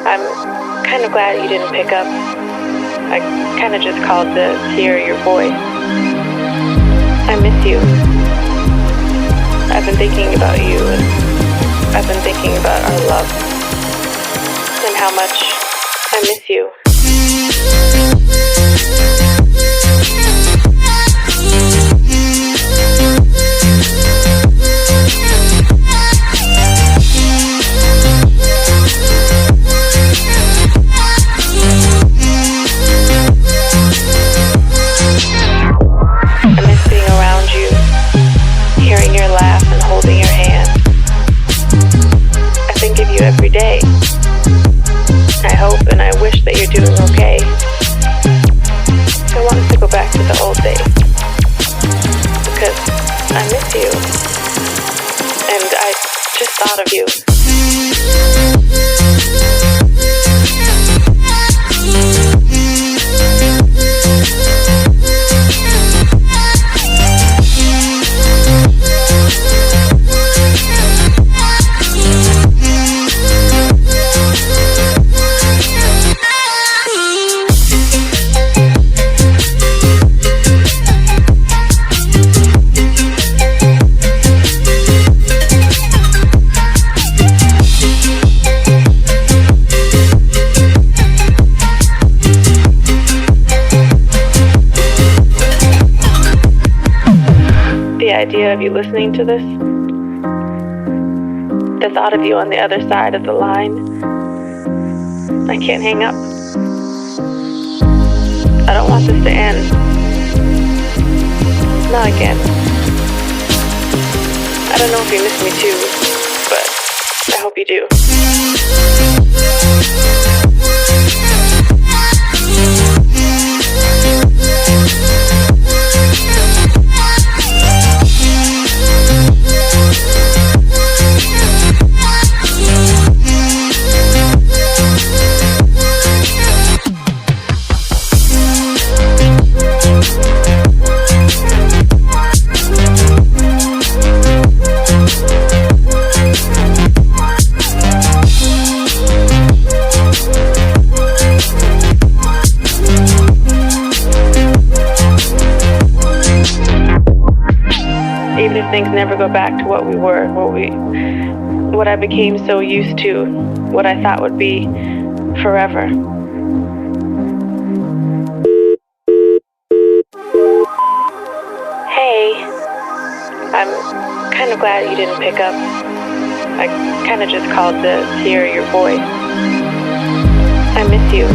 I'm kind of glad you didn't pick up. I kind of just called to hear your voice. I miss you. I've been thinking about you, and I've been thinking about our love, and how much I miss you. I miss being around you, hearing your laugh and holding your hand. I think of you every day. I hope and I wish that you're doing okay. I want us to go back to the old days, because I miss you, and I just thought of you. The idea of you listening to this, the thought of you on the other side of the line, I can't hang up. I don't want this to end. Not again. I don't know if you miss me too, but I hope you do. Even if things never go back to what we were, what I became so used to, what I thought would be forever. Hey, I'm kind of glad you didn't pick up. I kind of just called to hear your voice. I miss you.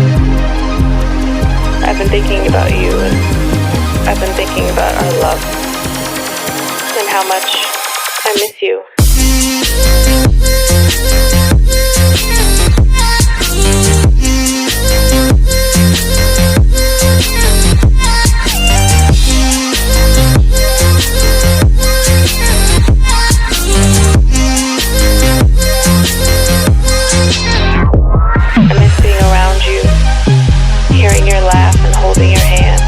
I've been thinking about you, and I've been thinking about our love, and how much I miss you. I miss being around you, hearing your laugh and holding your hand.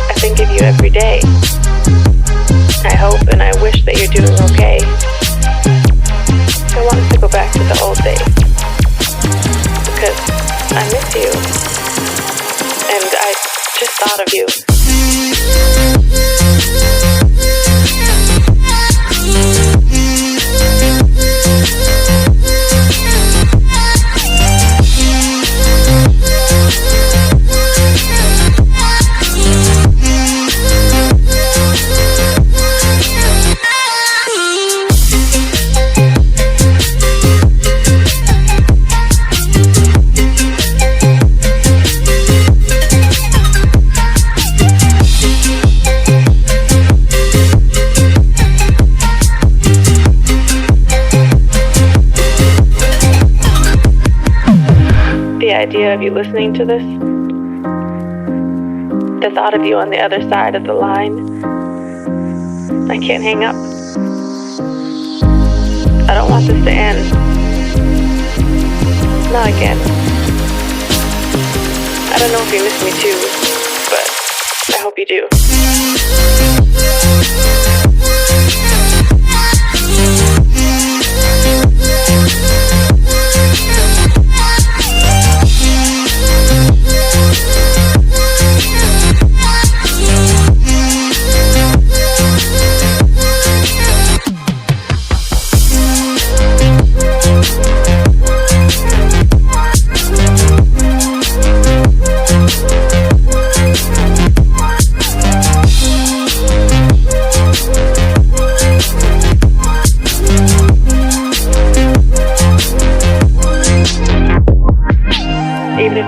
I think of you every day. I hope and I wish that you're doing okay. I want us to go back to the old days, because I miss you, and I just thought of you. The idea of you listening to this, the thought of you on the other side of the line, I can't hang up. I don't want this to end. Not again. I don't know if you miss me too, but I hope you do.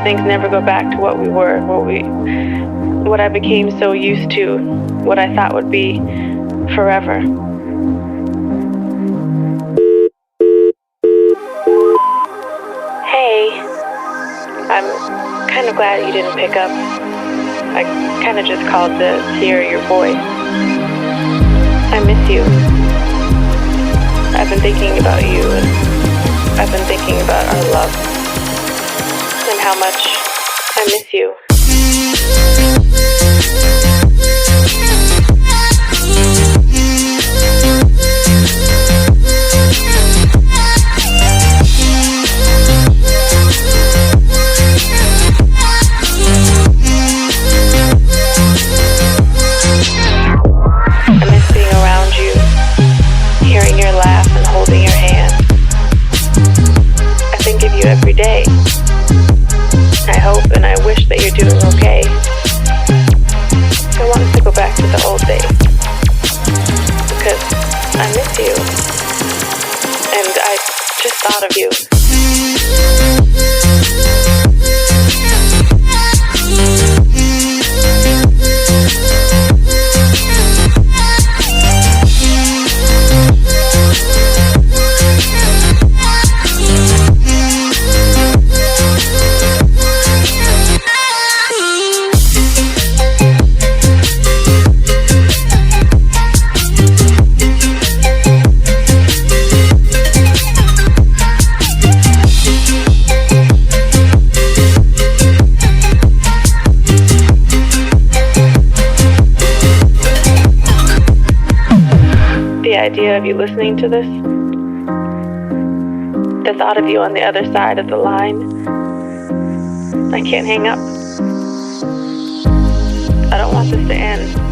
things never go back to what we were, what I became so used to, what I thought would be forever. Hey, I'm kind of glad you didn't pick up. I kind of just called to hear your voice. I miss you. I've been thinking about you, and I've been thinking about our love, and how much I miss you. I miss being around you, hearing your laugh and holding your hand. I think of you every day. I hope and I wish that you're doing okay. I want us to go back to the old days, because I miss you, and I just thought of you. The idea of you listening to this, the thought of you on the other side of the line, I can't hang up. I don't want this to end.